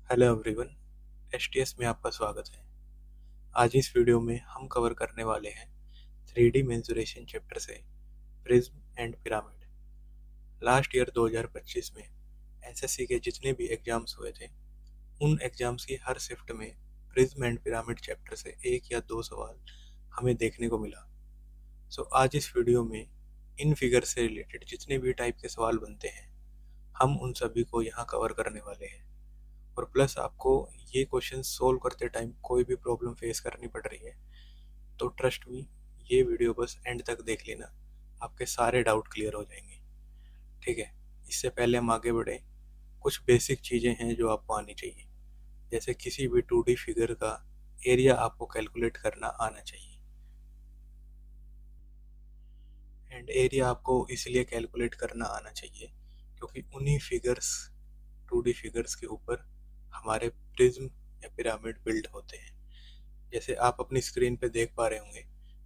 Hello everyone, STS में आपका स्वागत है। आज इस वीडियो में हम कवर करने वाले हैं 3D मेंसुरेशन चैप्टर से prism and pyramid. Last year 2025 में एसएससी के जितने भी एग्जाम्स हुए थे उन एग्जाम्स की हर शिफ्ट में प्रिज्म एंड पिरामिड चैप्टर से एक या दो सवाल हमें देखने को मिला। सो आज इस वीडियो में इन फिगर से रिलेटेड जितने भी टाइप के सवाल बनते हैं हम उन सभी को यहाँ कवर करने वाले हैं। और प्लस आपको ये क्वेश्चन सोल्व करते टाइम कोई भी प्रॉब्लम फेस करनी पड़ रही है तो ट्रस्ट मी, ये वीडियो बस एंड तक देख लेना, आपके सारे डाउट क्लियर हो जाएंगे। ठीक है, इससे पहले हम आगे बढ़े, कुछ बेसिक चीज़ें हैं जो आपको आनी चाहिए। जैसे किसी भी 2D फिगर का एरिया आपको कैलकुलेट करना आना चाहिए। एंड एरिया आपको इसलिए कैलकुलेट करना आना चाहिए क्योंकि उन्हीं फिगर्स 2D फिगर्स के ऊपर हमारे प्रिज्म या पिरामिड बिल्ड होते हैं। जैसे आप अपनी स्क्रीन पे देख पा रहे होंगे,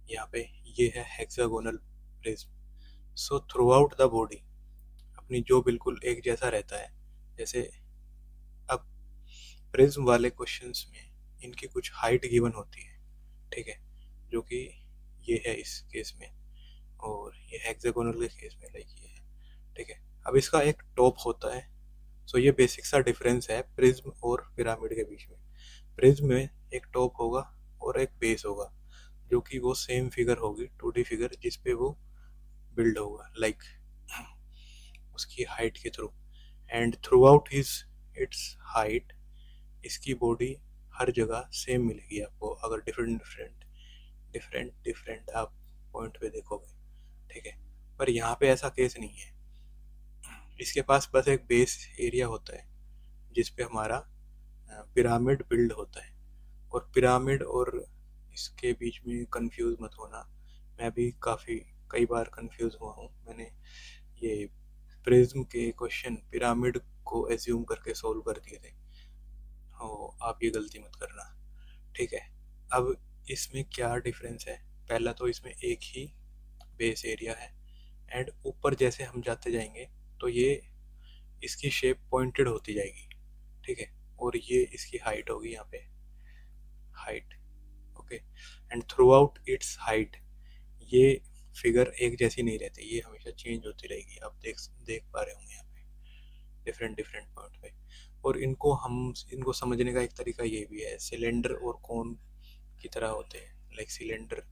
यहाँ पे ये है hexagonal prism. So through out the body अपनी जो बिल्कुल एक जैसा रहता है। जैसे अब प्रिज्म वाले क्वेश्चंस में इनकी कुछ हाइट गिवन होती है, ठीक है, जो कि ये है इस केस में, और ये हेक्सागोनल के केस में लाइक ये है। ठीक है, अब इसका एक टॉप होता है। सो ये बेसिक सा डिफरेंस है प्रिज्म और पिरामिड के बीच में। प्रिज्म में एक टॉप होगा और एक बेस होगा, जो कि वो सेम फिगर होगी 2D फिगर जिस पे वो बिल्ड होगा लाइक उसकी हाइट के through. And through out his it's height इसकी बॉडी हर जगह सेम मिलेगी आपको, अगर डिफरेंट डिफरेंट डिफरेंट डिफरेंट आप पॉइंट पे देखोगे। ठीक है, पर यहाँ पे ऐसा केस नहीं है। इसके पास बस एक बेस एरिया होता है जिस पे हमारा पिरामिड बिल्ड होता है। और पिरामिड और इसके बीच में कंफ्यूज मत होना, मैं भी काफ़ी कई बार कंफ्यूज हुआ हूँ। मैंने ये प्रिज्म के क्वेश्चन पिरामिड को एज्यूम करके सोल्व कर दिए थे, हो आप ये गलती मत करना। ठीक है, अब इसमें क्या डिफरेंस है? पहला तो इसमें एक ही बेस एरिया है एंड ऊपर जैसे हम जाते जाएंगे तो ये इसकी शेप पॉइंटेड होती जाएगी। ठीक है, और ये इसकी हाइट होगी यहाँ पे, height. Okay, and through out it's height ये फिगर एक जैसी नहीं रहती, ये हमेशा चेंज होती रहेगी। आप देख देख पा रहे होंगे यहाँ पे डिफरेंट डिफरेंट पॉइंट पे। और इनको समझने का एक तरीका ये भी है, सिलेंडर और कोन की तरह होते हैं। लाइक सिलेंडर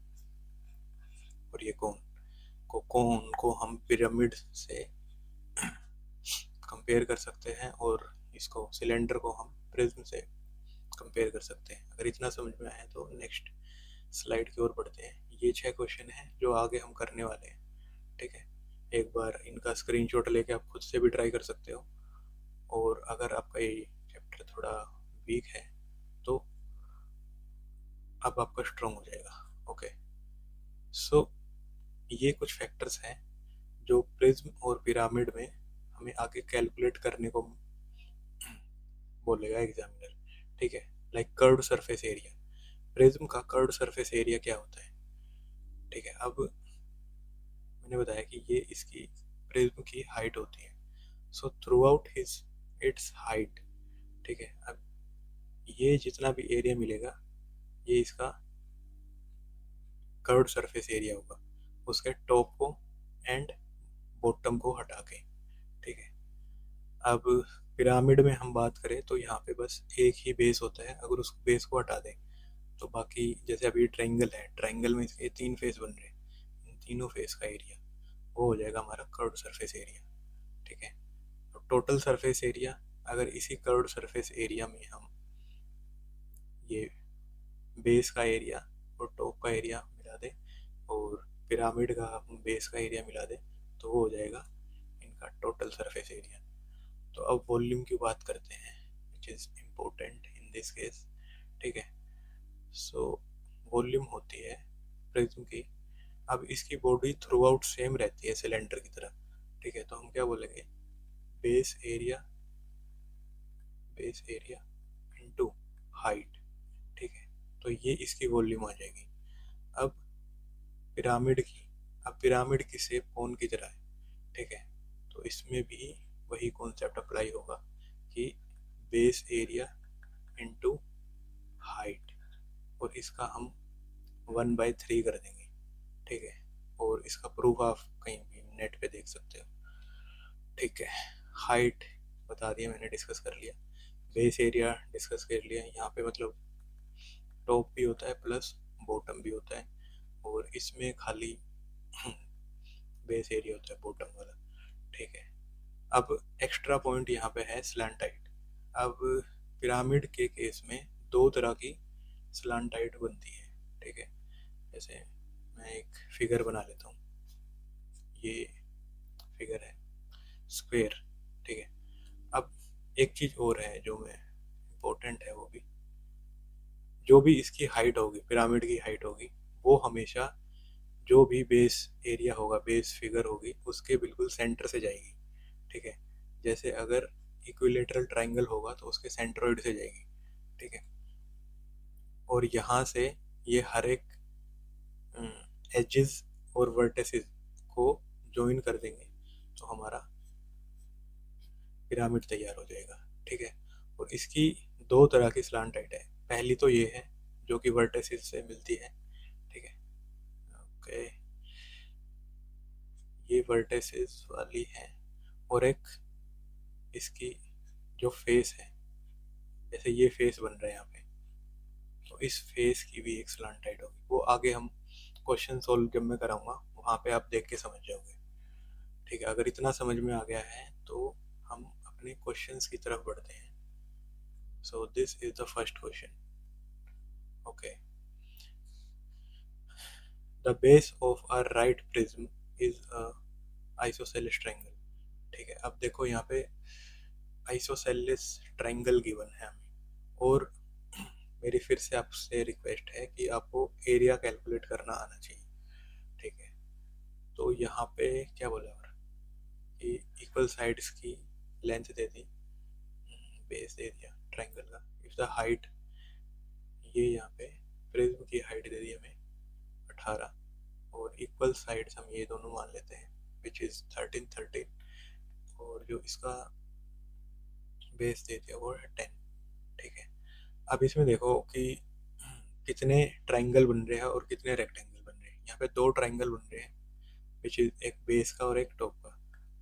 और ये कोन को हम पिरामिड से कंपेयर कर सकते हैं और इसको सिलेंडर को हम प्रिज्म से कंपेयर कर सकते हैं। अगर इतना समझ में आया तो नेक्स्ट स्लाइड की ओर बढ़ते हैं। ये 6 क्वेश्चन हैं जो आगे हम करने वाले हैं। ठीक है, एक बार इनका स्क्रीनशॉट लेके आप खुद से भी ट्राई कर सकते हो। और अगर आपका ये चैप्टर थोड़ा वीक है तो अब आपका स्ट्रॉन्ग हो जाएगा। ओके, सो ये कुछ फैक्टर्स हैं जो प्रिज्म और पिरामिड में हमें आगे कैलकुलेट करने को बोलेगा एग्जामिनर। ठीक है, like curved surface area. Prism का कर्व्ड सरफेस एरिया क्या होता है? ठीक है, अब मैंने बताया कि ये इसकी प्रिज्म की हाइट होती है। So through out his it's height, ठीक है, अब ये जितना भी एरिया मिलेगा ये इसका कर्व्ड सरफेस एरिया होगा, उसके टॉप को एंड बॉटम को हटा के। ठीक है, अब पिरामिड में हम बात करें तो यहाँ पे बस एक ही बेस होता है। अगर उस बेस को हटा दें तो बाकी, जैसे अभी ट्रायंगल है, ट्रायंगल में इसके 3 फेस बन रहे हैं, इन तीनों फेस का एरिया वो हो जाएगा हमारा कर्व्ड सरफेस एरिया। ठीक है, तो टोटल सरफेस एरिया, अगर इसी कर्व्ड सरफेस एरिया में हम ये बेस का एरिया और टॉप का एरिया मिला दें और पिरामिड का बेस का एरिया मिला दें तो वो हो जाएगा इनका टोटल सरफेस एरिया। तो अब वॉल्यूम की बात करते हैं, which is important in this case. ठीक है, सो वॉल्यूम होती है प्रिज्म की। अब इसकी बॉडी थ्रू आउट सेम रहती है सिलेंडर की तरह। ठीक है, तो हम क्या बोलेंगे, base area, base area into height. ठीक है, तो ये इसकी वॉल्यूम आ जाएगी। अब पिरामिड की, अब पिरामिड की शेप कोन की तरह है। ठीक है, तो इसमें भी वही कॉन्सेप्ट अप्लाई होगा कि बेस एरिया इंटू हाइट, और इसका हम 1/3 कर देंगे, ठीक है। और इसका प्रूफ आप कहीं भी नेट पे देख सकते हो, ठीक है। हाइट बता दिया मैंने, डिस्कस कर लिया। बेस एरिया डिस्कस कर लिया। यहाँ पे मतलब टॉप भी होता है प्लस बॉटम भी होता है, और इसमें खाली बेस एरिया होता है बॉटम वाला, ठीक है। अब एक्स्ट्रा पॉइंट यहाँ पे है स्लैंट हाइट। अब पिरामिड के केस में दो तरह की स्लैंट हाइट बनती है, ठीक है। जैसे मैं एक फिगर बना लेता हूँ, ये फिगर है स्क्वेयर, ठीक है। अब एक चीज़ और है जो मैं इम्पोर्टेंट है, वो भी जो भी इसकी हाइट होगी, पिरामिड की हाइट होगी, वो हमेशा जो भी बेस एरिया होगा, बेस फिगर होगी, उसके बिल्कुल सेंटर से जाएगी, ठीक है। जैसे अगर इक्विलेटरल ट्राइंगल होगा तो उसके सेंट्रोइड से जाएगी, ठीक है। और यहाँ से ये हर एक एजेस और वर्टेसिस को ज्वाइन कर देंगे तो हमारा पिरामिड तैयार हो जाएगा, ठीक है। और इसकी दो तरह की स्लांट हाइट है। पहली तो ये है जो कि वर्टेसिस से मिलती है, ठीक है। ओके, ये वर्टेसिस वाली है। और एक इसकी जो फेस है, जैसे ये फेस बन रहा है यहाँ पे, तो इस फेस की भी एक स्लांट हाइट होगी। वो आगे हम क्वेश्चन सोल्व जब मैं कराऊंगा वहाँ पे आप देख के समझ जाओगे, ठीक है। अगर इतना समझ में आ गया है तो हम अपने क्वेश्चंस की तरफ बढ़ते हैं। So this is the first question, okay. The base of a right prism is a isosceles triangle, ठीक है। अब देखो यहाँ पे आइसोसेलेस ट्रायंगल गिवन है हमें, और मेरी फिर से आपसे रिक्वेस्ट है कि आपको एरिया कैलकुलेट करना आना चाहिए, ठीक है। तो यहाँ पे क्या बोला और कि इक्वल साइड्स की लेंथ दे दी, बेस दे दिया ट्रायंगल का, इफ द हाइट, ये यहाँ पे प्रिज्म की हाइट दे दी हमें 18, और इक्वल साइड्स हम ये दोनों मान लेते हैं विच इज 13, और जो इसका बेस दे दिया वो है 10, ठीक है। अब इसमें देखो कि कितने ट्रायंगल बन रहे हैं और कितने रेक्टेंगल बन रहे हैं। यहाँ पे दो ट्रायंगल बन रहे हैं विच इज एक बेस का और एक टॉप का,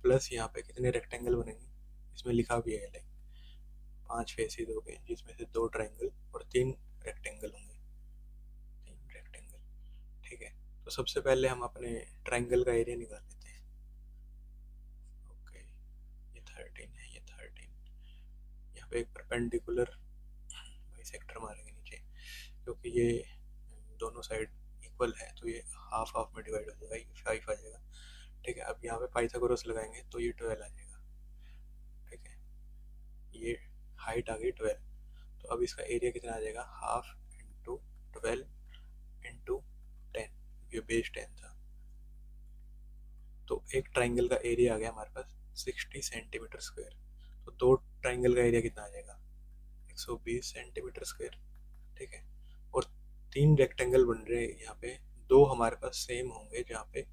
प्लस यहाँ पे कितने रेक्टेंगल बनेंगे, इसमें लिखा भी है लाइक 5 फेसेस हो गए जिसमें से 2 ट्रायंगल और 3 रेक्टेंगल होंगे, 3 रेक्टेंगल, ठीक है। तो सबसे पहले हम अपने ट्रायंगल का एरिया निकाल लेते हैं, ओके। ये 13 है, ये 13। यहाँ पे एक परपेंडिकुलर बाइसेक्टर मारेंगे नीचे, क्योंकि ये दोनों साइड इक्वल है तो ये हाफ हाफ में डिवाइड हो जाएगा, ये 5 आ जाएगा, ठीक है। अब यहाँ पे पाइथागोरस लगाएंगे तो ये 12 आ जाएगा, ठीक है। ये हाइट आ गई 12, तो अब इसका एरिया कितना आ जाएगा, हाफ इंटू 12 इंटू 10, ये बेस 10 था। तो एक ट्राइंगल का एरिया आ गया हमारे पास 60 सेंटीमीटर स्क्वायर। तो दो ट्राइंगल का एरिया कितना आ जाएगा, 120 सेंटीमीटर स्क्वायर, ठीक है। और 3 रेक्टेंगल बन रहे हैं यहाँ पे, दो हमारे पास सेम होंगे जहाँ पे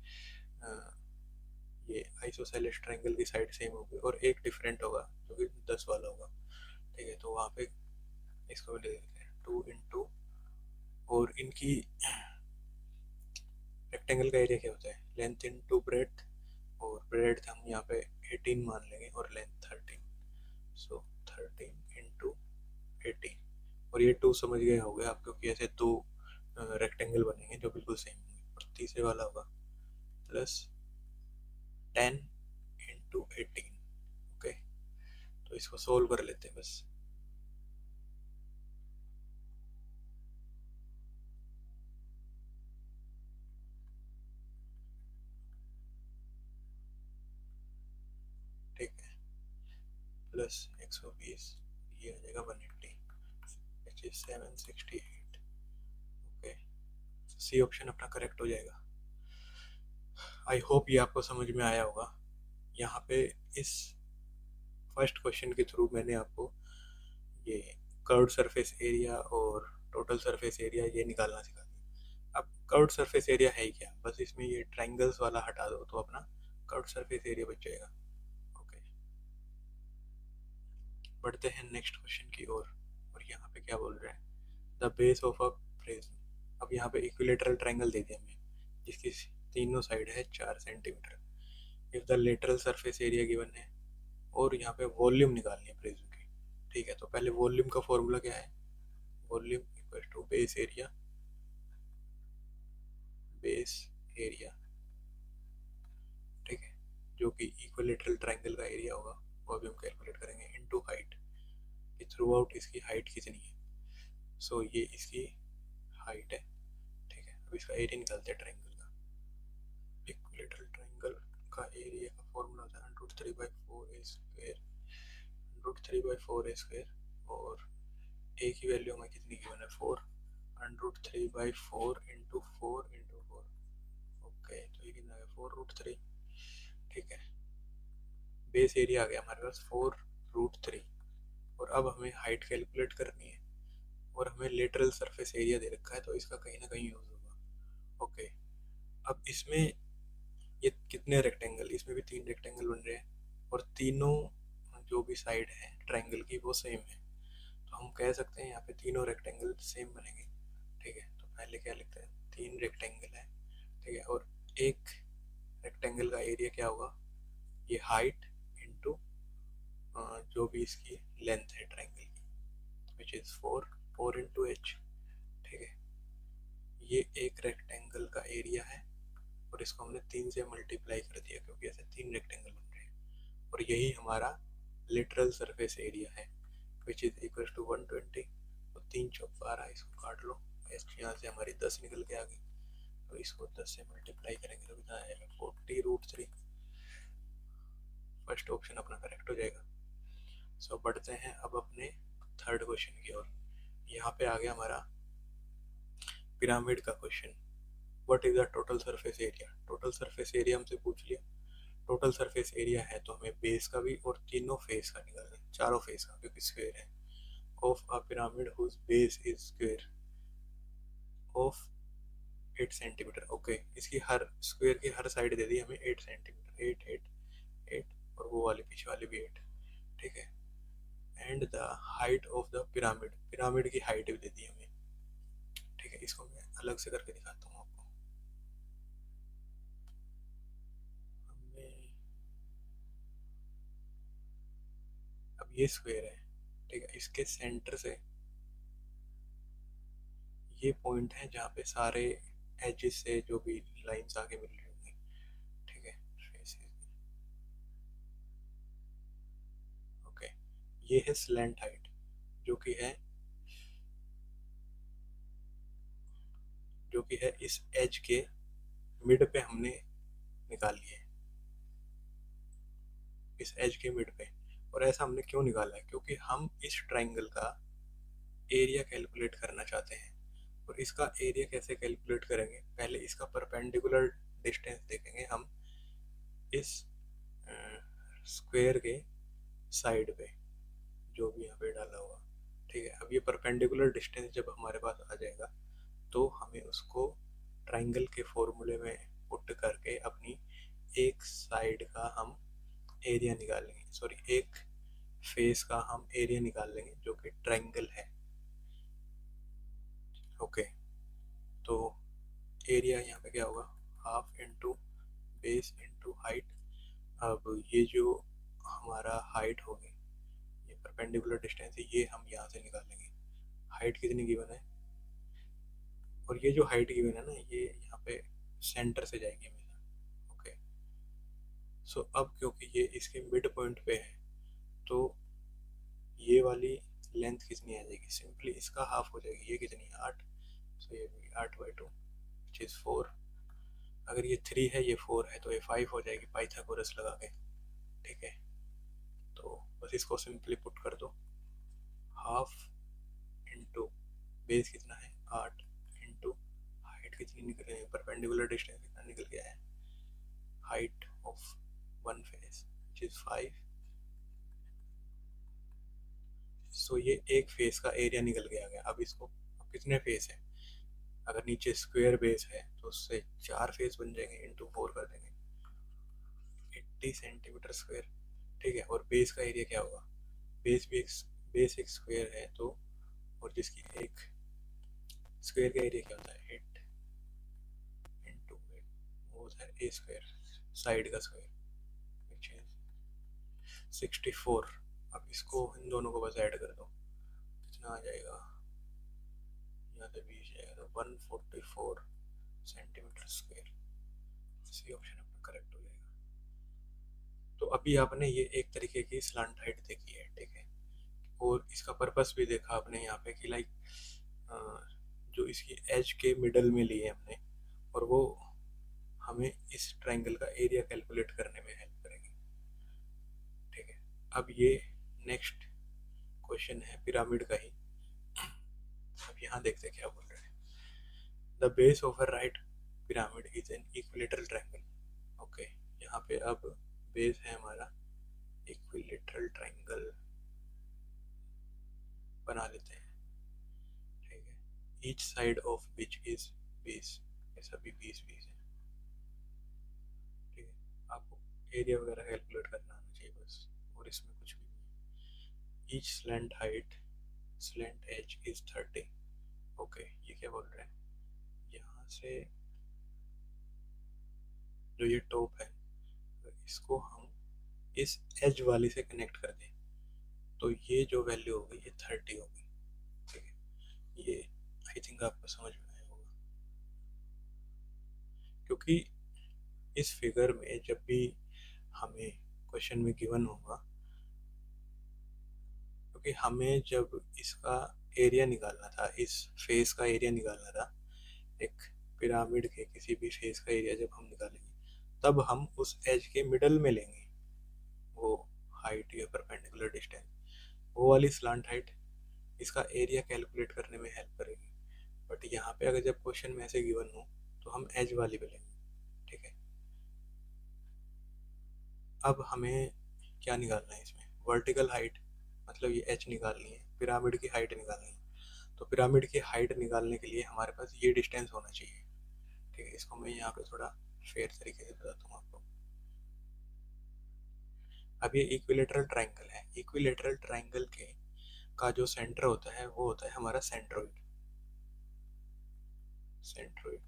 ये आइसोसेलेस ट्रायंगल की साइड सेम होगी, और एक डिफरेंट होगा जो कि 10 वाला होगा, ठीक है। तो वहाँ पे इसको भी ले देते हैं 2 इंटू, और इनकी रेक्टेंगल का एरिया क्या होता है, लेंथ इंटू ब्रेड्थ, और ब्रेड्थ हम यहाँ पे 18 मान लेंगे और लेंथ 13, सो 13 इंटू 18। और ये 2 समझ गए होंगे आप, क्योंकि ऐसे 2 रेक्टेंगल बनेंगे जो बिल्कुल सेम होंगे। और तीसरे वाला होगा प्लस 10 इंटू 18, ओके। तो इसको सोल्व कर लेते हैं बस। ठीक है, प्लस 120, ये आ जाएगा 180 which is 768, okay. C option अपना करेक्ट हो जाएगा। आई होप ये आपको समझ में आया होगा। यहाँ पे इस फर्स्ट क्वेश्चन के थ्रू मैंने आपको ये कर्व्ड सरफेस एरिया और टोटल सरफेस एरिया ये निकालना सिखा दिया। अब कर्व्ड सरफेस एरिया है ही क्या, बस इसमें ये ट्रायंगल्स वाला हटा दो तो अपना कर्व्ड सरफेस एरिया बच जाएगा, ओके। बढ़ते हैं नेक्स्ट क्वेश्चन की ओर। और यहाँ पे क्या बोल रहे हैं, the base of a prism. अब यहाँ पे इक्विलेटरल ट्रायंगल दे दिया हमें जिसकी तीनों साइड है 4 centimetre. If the lateral surface area given है और यहाँ पे वॉल्यूम निकालनी है प्रिज्म की। ठीक है, तो पहले वॉल्यूम का फॉर्मूला क्या है, volume equal to base area, base area, ठीक है, जो कि इक्विलेटरल ट्रायंगल का एरिया होगा वो अभी हम कैलकुलेट करेंगे, इनटू हाइट, कि थ्रू आउट इसकी हाइट कितनी है। सो ये इसकी हाइट है। ठीक है, अब इसका एरिया निकालते हैं ट्रायंगल का। इक्विलेटरल ट्रायंगल का एरिया का फॉर्मूला होता है √3/4 a², √3/4 a², और ए की वैल्यू हमें कितनी गिवन है, 4, √3/4 इंटू 4। ओके, तो ये कितना है, 4√3। ठीक है, बेस एरिया आ गया हमारे पास 4√3, और अब हमें हाइट कैलकुलेट करनी है और हमें लेटरल सरफेस एरिया दे रखा है, तो इसका कहीं ना कहीं यूज होगा। ओके, अब इसमें ये कितने रेक्टेंगल, इसमें भी 3 रेक्टेंगल बन रहे हैं और तीनों जो भी साइड है ट्रायंगल की वो सेम है, तो हम कह सकते हैं यहाँ पे तीनों रेक्टेंगल सेम बनेंगे। ठीक है, तो पहले क्या लिखते हैं, 3 रेक्टेंगल है। ठीक है, और एक रेक्टेंगल का एरिया क्या होगा, ये हाइट इंटू जो भी इसकी लेंथ है ट्रायंगल की, विच इज 4 इंटू h। ठीक है, ये एक रेक्टेंगल का एरिया है और इसको हमने 3 से मल्टीप्लाई कर दिया क्योंकि ऐसे 3 रेक्टेंगल बन रहे हैं, और यही हमारा लिटरल सरफेस एरिया है, विच इज इक्वल टू 120। तो 3 × 4 इसको काट लो, यहाँ से हमारी 10 निकल के आ गई, तो इसको 10 से मल्टीप्लाई करेंगे तो कितना आएगा, 40√3। फर्स्ट ऑप्शन अपना करेक्ट हो जाएगा। सो बढ़ते हैं अब अपने थर्ड क्वेश्चन की ओर। यहाँ पे आ गया हमारा पिरामिड का question, what is the total surface area. Total surface area हमसे पूछ लिया, टोटल सरफेस एरिया है तो हमें बेस का भी और तीनों फेस का निकालना है, चारों फेस का क्योंकि स्क्वायर है, of a pyramid whose base is square of 8 centimetre. Okay, इसकी हर स्क्वायर की हर साइड दे दी हमें 8 सेंटीमीटर, 8 8 8, और वो वाले पीछे वाले भी 8। ठीक है, and the height of the pyramid, pyramid की हाइट भी दे दी हमें। ठीक है, इसको मैं अलग से करके दिखाता हूँ आपको। हमें अब ये स्क्वायर है, ठीक है, इसके सेंटर से ये पॉइंट है जहाँ पे सारे एजेस से जो भी लाइंस आगे मिल रही होंगी। ठीक है, ओके, ये है स्लैंट हाइट जो कि है इस एज के मिड पे हमने निकाली है, इस एज के मिड पे। और ऐसा हमने क्यों निकाला है, क्योंकि हम इस ट्राइंगल का एरिया कैलकुलेट करना चाहते हैं। और इसका एरिया कैसे कैलकुलेट करेंगे, पहले इसका परपेंडिकुलर डिस्टेंस देखेंगे हम इस स्क्वायर के साइड पे जो भी यहाँ पे डाला हुआ। ठीक है, अब ये परपेंडिकुलर डिस्टेंस जब हमारे पास आ जाएगा तो हमें उसको ट्राइंगल के फॉर्मूले में पुट करके अपनी एक साइड का हम एरिया निकाल लेंगे, सॉरी एक फेस का हम एरिया निकाल लेंगे जो कि ट्राइंगल है। ओके, तो एरिया यहाँ पे क्या होगा, half into base into height. अब ये जो हमारा हाइट होगी, ये परपेंडिकुलर डिस्टेंस है, ये हम यहाँ से निकाल लेंगे। हाइट कितनी गिवन है, और ये जो हाइट गिवन है ना, ये यहाँ पे सेंटर से जाएगी हमेशा। ओके, सो अब क्योंकि ये इसके मिड पॉइंट पे है तो ये वाली लेंथ कितनी आ जाएगी, सिंपली इसका हाफ हो जाएगी, ये कितनी है 8, सो ये 8/2 विच इज 4। अगर ये 3 है, ये 4 है, तो ये 5 हो जाएगी पाइथागोरस लगा के। ठीक है, तो बस इसको सिंपली पुट कर दो, हाफ इंटू बेस कितना है 8 इंटू हाइट कितनी निकल है, परपेंडिकुलर डिस्टेंस कितना निकल गया है, height of one face which is 5। सो ये एक फेस का एरिया निकल के आ गया। अब इसको, अब कितने फेस है, अगर नीचे स्क्वायर बेस है तो उससे 4 फेस बन जाएंगे, इंटू 4 कर देंगे, 80 सेंटीमीटर स्क्वायर। ठीक है, और बेस का एरिया क्या होगा, बेस भी एक बेस एक स्क्वायर है तो और जिसकी एक स्क्वायर का एरिया क्या होता है 8 इंटू 8, वो होता है ए स्क्वायर, साइड का स्क्वायर विच इज 64। अब इसको इन दोनों को बस ऐड कर दो, कितना आ जाएगा, यहाँ से 20 जाएगा तो 144 सेंटीमीटर स्क्वायर। सी ऑप्शन अपना करेक्ट हो जाएगा। तो अभी आपने ये एक तरीके की स्लांट हाइट देखी है, ठीक है, और इसका पर्पस भी देखा आपने यहाँ पे कि लाइक जो इसकी एज के मिडल में लिए हमने, और वो हमें इस ट्रायंगल का एरिया कैलकुलेट करने में हेल्प करेंगे, ठीक है। अब ये नेक्स्ट क्वेश्चन है पिरामिड का ही। अब यहाँ देखते क्या बोल रहे हैं। The base of a right pyramid is an equilateral triangle. Okay, यहाँ पे अब बेस है हमारा इक्विलेटरल ट्रायंगल बना लेते हैं, ठीक है। Each side of which is 20, ये सभी 20 है, ठीक है। आपको एरिया वगैरह कैलकुलेट करना आना चाहिए बस, और इसमें कुछ भी नहीं। Each slant height, slant edge is 30। Okay, ये क्या बोल रहे हैं, यहाँ से जो ये टॉप है, अगर इसको हम इस एज वाली से कनेक्ट कर दें तो ये जो वैल्यू होगी ये 30 होगी, ठीक है। ये आई थिंक आपको समझ में आया होगा, क्योंकि इस फिगर में जब भी हमें क्वेश्चन में गिवन होगा, क्योंकि हमें जब इसका एरिया निकालना था, इस फेस का एरिया निकालना था, एक पिरामिड के किसी भी फेस का एरिया जब हम निकालेंगे तब हम उस एज के मिडल में लेंगे वो हाइट या परपेंडिकुलर डिस्टेंस, वो वाली स्लांट हाइट इसका एरिया कैलकुलेट करने में हेल्प करेगी। बट यहाँ पे अगर जब क्वेश्चन में ऐसे गिवन हो तो हम एज वाली पे लेंगे, ठीक है। अब हमें क्या निकालना है इसमें, वर्टिकल हाइट, मतलब ये एच निकालनी है, पिरामिड की हाइट निकालनी है। तो पिरामिड की हाइट निकालने के लिए हमारे पास ये डिस्टेंस होना चाहिए, ठीक है। इसको मैं यहाँ पे थोड़ा फेयर तरीके से बताता हूँ आपको। अब ये इक्विलेटरल ट्रायंगल है, इक्विलेटरल ट्रायंगल के का जो सेंटर होता है वो होता है हमारा सेंट्रोइड, सेंट्रोइड,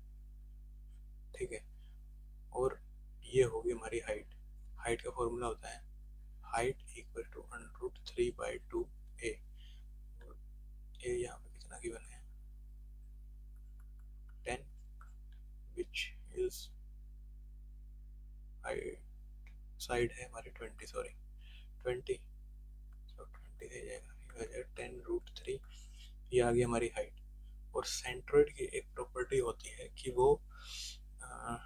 ठीक है। और ये होगी हमारी हाइट। हाइट का फॉर्मूला होता है हाइट इक्वल टू √3/2 ए। ए यहाँ पे कितना गिवन है 10, विच इज हाइट साइड है हमारी 20, सॉरी 20, तो 20 से जाएगा 10√3, ये आ गई हमारी हाइट। और सेंट्रोइड की एक प्रॉपर्टी होती है कि वो आ,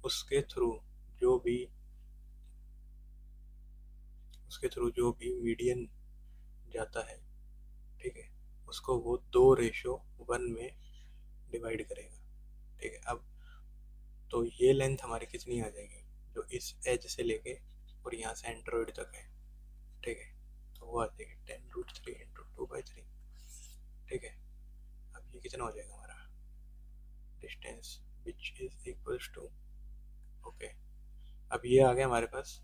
उसके थ्रू जो भी मीडियन जाता है, ठीक है, उसको वो 2:1 में डिवाइड करेगा, ठीक है। अब तो ये लेंथ हमारी कितनी आ जाएगी, जो इस एज से लेके और यहाँ सेंट्रोइड तक है, ठीक है, तो वो आ जाएगी 10√3 इंटू 2/3, ठीक है। अब ये कितना हो जाएगा हमारा distance which is equals to, okay, अब ये आ गया हमारे पास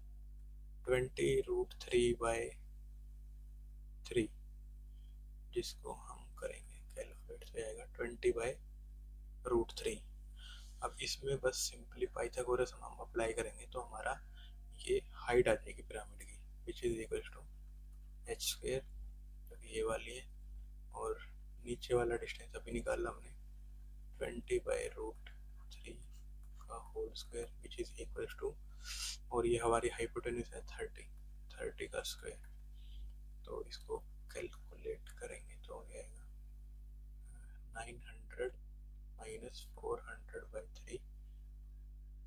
20√3/3, जिसको हम करेंगे कैलकुलेट, तो आएगा 20/√3। अब इसमें बस सिंपली पाइथागोरस हम अप्लाई करेंगे तो हमारा ये हाइट आ जाएगी पिरामिड की, विच इज इक्वल टू h², जो कि ये वाली है, और नीचे वाला डिस्टेंस अभी निकाला हमने 20/√3 का whole square, which is equal to, और ये हमारी हाइपोटेन्यूज है 30 का स्क्वायर। तो इसको कैलकुलेट करेंगे तो हो जाएगा 900 minus 400/3,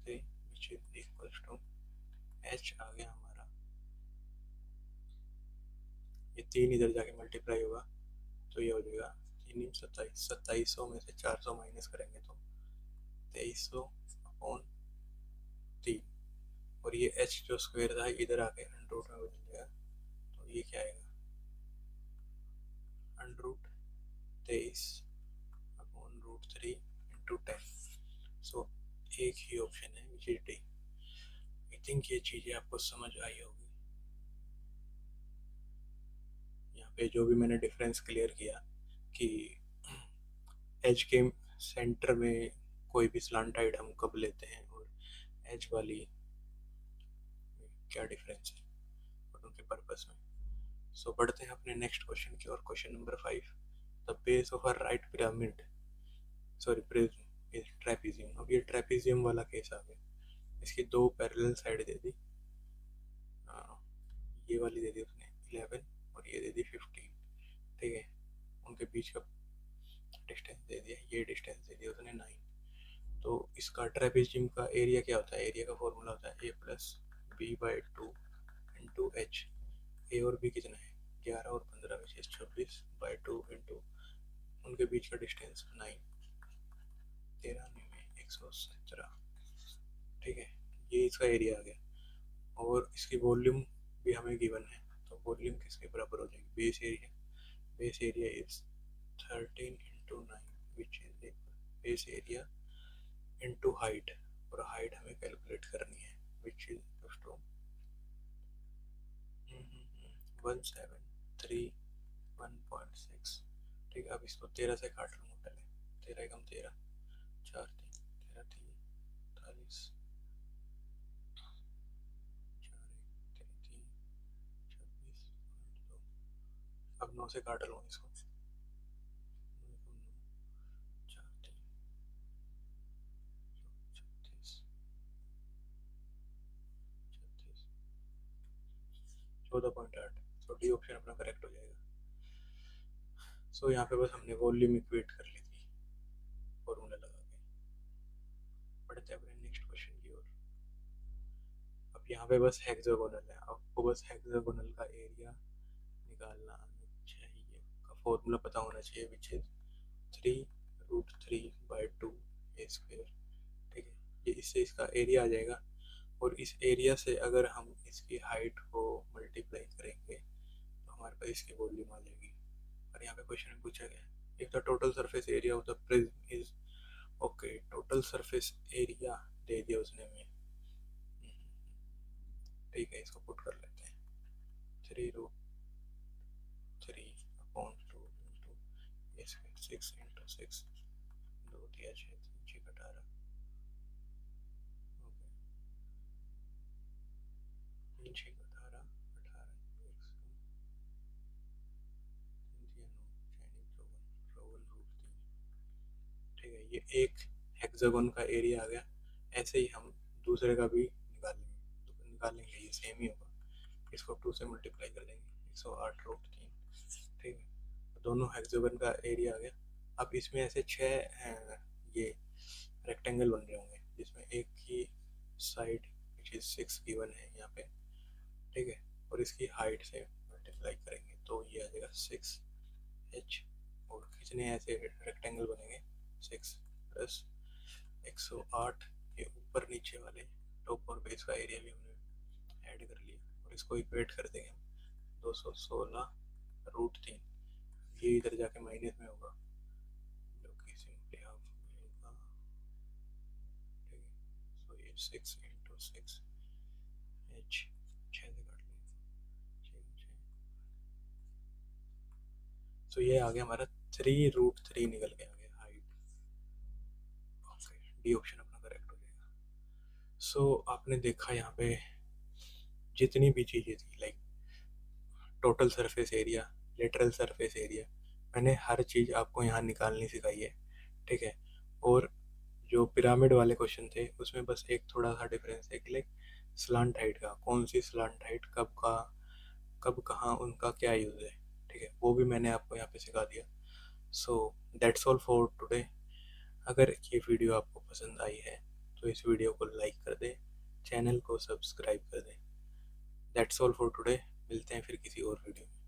which is equal to h आ गया हमारा, ये 3 इधर जाके मल्टीप्लाई होगा तो ये हो जाएगा 3 27, 2700 में से 400 माइनस करेंगे तो 2300/3, और ये h जो स्क्वायर था इधर आके अंडर रूट में बदल जाएगा, तो ये क्या आएगा √23/√3 इंटू 10। सो एक ही ऑप्शन है which is D. I think ये चीज़ें आपको समझ आई होगी। यहाँ यहाँ पे जो भी मैंने डिफरेंस क्लियर किया कि एज के सेंटर में कोई भी स्लांट हाइट हम कब लेते हैं और एज वाली में क्या डिफरेंस है और उनके पर्पस में। सो बढ़ते हैं अपने नेक्स्ट क्वेश्चन की और question number 5। The base of a right pyramid sorry prism is trapezium. अब ये ट्रेपेजियम वाला केस आ गया। इसकी दो पैरेलल साइड दे दी, ये वाली दे दी उसने 11 और ये दे दी 15, ठीक है। उनके बीच का डिस्टेंस दे दिया, ये डिस्टेंस दे दिया उसने 9। तो इसका ट्रेपेजियम का एरिया क्या होता है? एरिया का फॉर्मूला होता है a+b/2 इंटू एच। ए और बी कितना है? 11 और 15 में 26/2 इंटू उनके बीच का डिस्टेंस 9, 13 में 117, ठीक है। ये इसका एरिया आ गया और इसकी वॉल्यूम भी हमें गिवन है, तो वॉल्यूम किसके बराबर हो जाएगी? Base area is 13 into 9 which is base area into height, और हाइट हमें कैलकुलेट करनी है विच इज 1731.6, ठीक है। अब इसको 13 से काट लूँगा पहले, 13 एकम 13, 4 3 13 3 48, 4 1 3 26.2। अब 9 से काट लूँगा इसको, 4 3 36 36 14.8। सो डी ऑप्शन अपना करेक्ट हो जाएगा। सो यहाँ पे बस हमने वॉल्यूम इक्वेट कर ली थी फॉर्मूला लगा के। बढ़ते अपने नेक्स्ट क्वेश्चन की ओर। अब यहाँ पे बस हेक्सागोनल है, आपको बस हेक्सागोनल का एरिया निकालना आना चाहिए, का फॉर्मूला पता होना चाहिए विच इज 3√3/2 ए स्क्वायर, ठीक है। ये इससे इसका एरिया आ जाएगा और इस एरिया से अगर हम इसकी हाइट को मल्टीप्लाई करेंगे तो हमारे पास इसकी वॉल्यूम आ जाएगी। और यहाँ पे क्वेश्चन में पूछा गया if the total surface area of the prism is, okay, total surface area दे दिया उसने हमें, ठीक है। इसको पुट कर लेते हैं 3√3/2 इंटू ए स्क्वायर 6 इंटू 6, 2 दिया 6 3 6 18, ओके 3 6 18 18 1 ठीक है। ये एक हेक्सागोन का एरिया आ गया। ऐसे ही हम दूसरे का भी निकालेंगे ये सेम ही होगा। इसको 2 से मल्टीप्लाई कर देंगे 108√3, ठीक है। दोनों हेक्सागोन का एरिया आ गया। अब इसमें ऐसे 6 ये रेक्टेंगल बन रहे होंगे जिसमें एक की साइड विच इज 6 गिवन है यहाँ पे, ठीक है, और इसकी हाइट से मल्टीप्लाई करेंगे तो ये आ जाएगा 6h। और कितने ऐसे रेक्टेंगल बनेंगे? 6 प्लस 108, ये ऊपर नीचे वाले टॉप और बेस का एरिया भी हमने ऐड कर लिया और इसको इक्वेट कर देंगे हम 216√3। ये इधर जाके माइनस में होगा जो कि सिंपली हाफ होगा, ठीक है। सो ये 6 इंटू 6 h 6 से काट लेंगे 6। सो ये आ गया हमारा 3√3 निकल के आ गया हाइट, ओके। डी ऑप्शन अपना करेक्ट हो जाएगा। सो आपने देखा यहाँ पे जितनी भी चीज़ें थी like total surface area, lateral surface area, मैंने हर चीज़ आपको यहाँ निकालनी सिखाई है, ठीक है। और जो पिरामिड वाले क्वेश्चन थे उसमें बस एक थोड़ा सा डिफरेंस है कि लाइक स्लांट हाइट का, कौन सी स्लांट हाइट कब कहाँ उनका क्या यूज़ है, ठीक है, वो भी मैंने आपको यहाँ पे सिखा दिया। So that's all for today. अगर ये वीडियो आपको पसंद आई है तो इस वीडियो को लाइक कर दें, चैनल को सब्सक्राइब कर दें। That's all for today. मिलते हैं फिर किसी और वीडियो में।